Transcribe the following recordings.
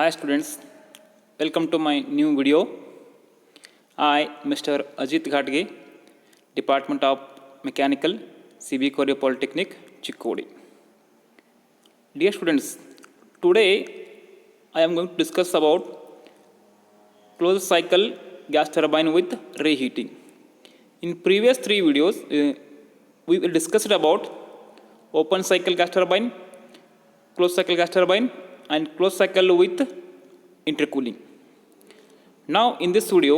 Hi students, welcome to my new video. I, Mr. Ajit Ghatge, Department of Mechanical, CB Korea Polytechnic, Chikkodi. Dear students, today I am going to discuss about closed cycle gas turbine with reheating. In previous three videos, we discussed about open cycle gas turbine, closed cycle gas turbine, and closed cycle with intercooling. Now in this video,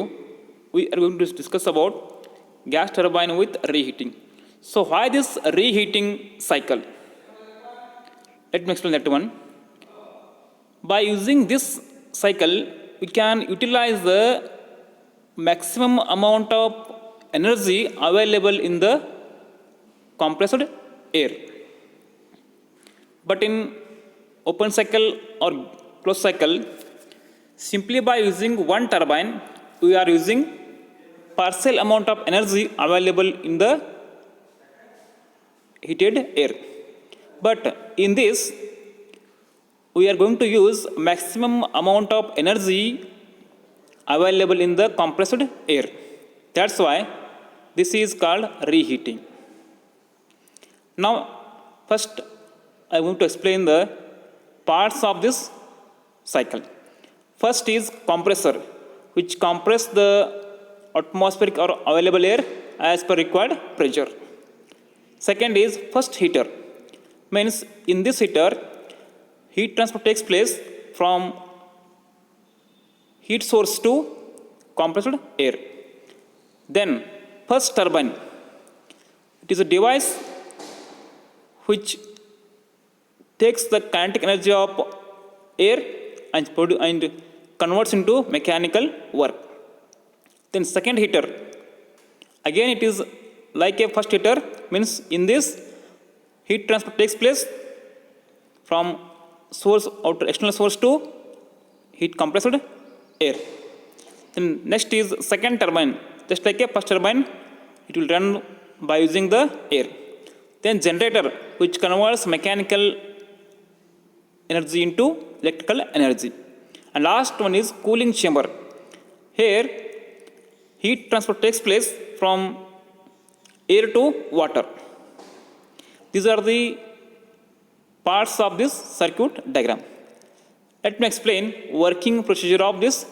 we are going to discuss about gas turbine with reheating. So why this reheating cycle? Let me explain that one. By using this cycle, we can utilize the maximum amount of energy available in the compressed air. But in open cycle or closed cycle, simply by using one turbine, we are using partial amount of energy available in the heated air. But in this, we are going to use maximum amount of energy available in the compressed air. That's why this is called reheating. Now, first I want to explain the parts of this cycle. First is compressor, which compress the atmospheric or available air as per required pressure. Second is first heater, means in this heater, heat transfer takes place from heat source to compressed air. Then first turbine, it is a device which takes the kinetic energy of air and converts into mechanical work. Then second heater, again it is like a first heater, means in this heat transfer takes place from source outer external source to heat compressed air. Then next is second turbine, just like a first turbine, it will run by using the air. Then generator, which converts mechanical energy into electrical energy. And last one is cooling chamber. Here, heat transfer takes place from air to water. These are the parts of this circuit diagram. Let me explain working procedure of this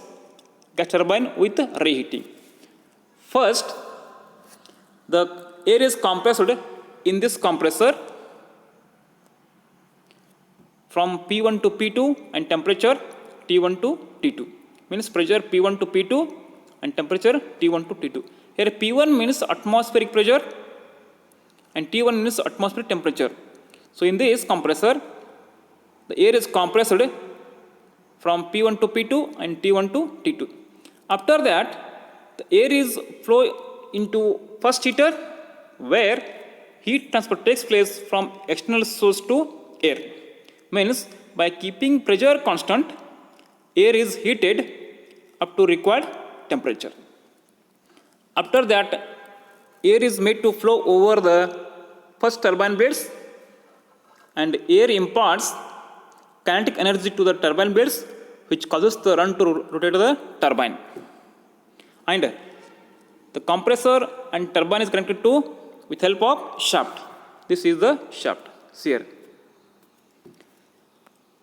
gas turbine with reheating. First, the air is compressed in this compressor from P1 to P2 and temperature T1 to T2. Means pressure P1 to P2 and temperature T1 to T2. Here P1 means atmospheric pressure and T1 means atmospheric temperature. So in this compressor, the air is compressed from P1 to P2 and T1 to T2. After that, the air is flow into first heater where heat transfer takes place from external source to air. Means by keeping pressure constant, air is heated up to required temperature. After that, air is made to flow over the first turbine blades and air imparts kinetic energy to the turbine blades, which causes the run to rotate the turbine. And the compressor and turbine is connected to with help of shaft. This is the shaft here.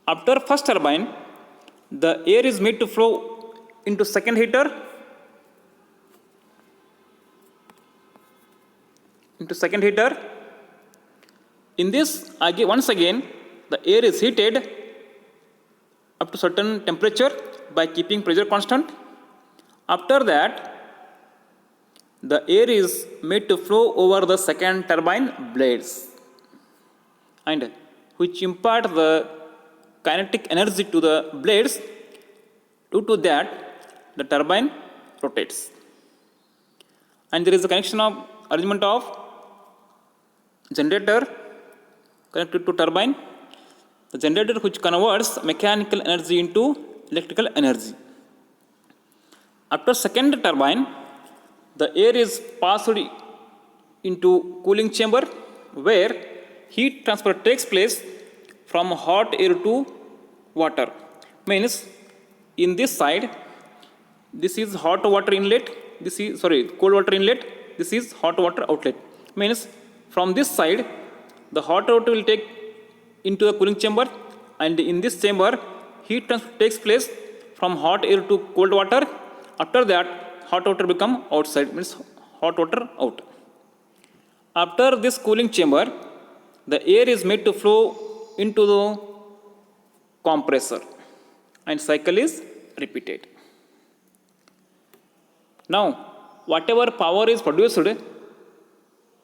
After first turbine, the air is made to flow into second heater, In this, once again, the air is heated up to certain temperature by keeping pressure constant. After that, the air is made to flow over the second turbine blades and which impart the kinetic energy to the blades. Due to that, the turbine rotates. And there is a connection of arrangement of generator connected to turbine. The generator which converts mechanical energy into electrical energy. After second turbine, the air is passed into cooling chamber where heat transfer takes place from hot air to water. Means In this side, this is hot water inlet, this is cold water inlet, this is hot water outlet. Means from this side the hot water will take into the cooling chamber, and in this chamber heat transfer takes place from hot air to cold water. After that hot water become outside, means hot water out. After this cooling chamber, the air is made to flow into the compressor and cycle is repeated. Now whatever power is produced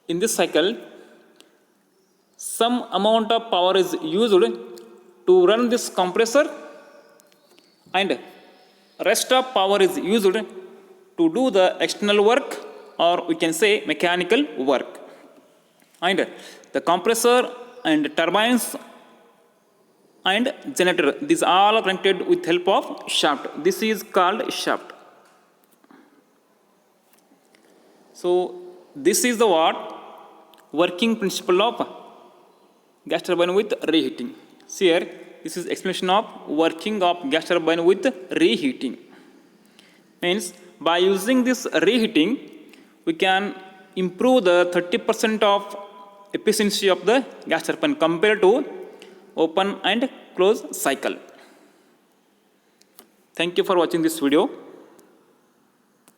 in this cycle, some amount of power is used to run this compressor, and rest of power is used to do the external work, or we can say mechanical work. And the compressor and turbines and generator, these all are connected with help of shaft. This is called shaft. So this is the what working principle of gas turbine with reheating. See here, this is explanation of working of gas turbine with reheating. Means by using this reheating, we can improve the 30% of efficiency of the gas turbine compared to open and closed cycle. Thank you for watching this video.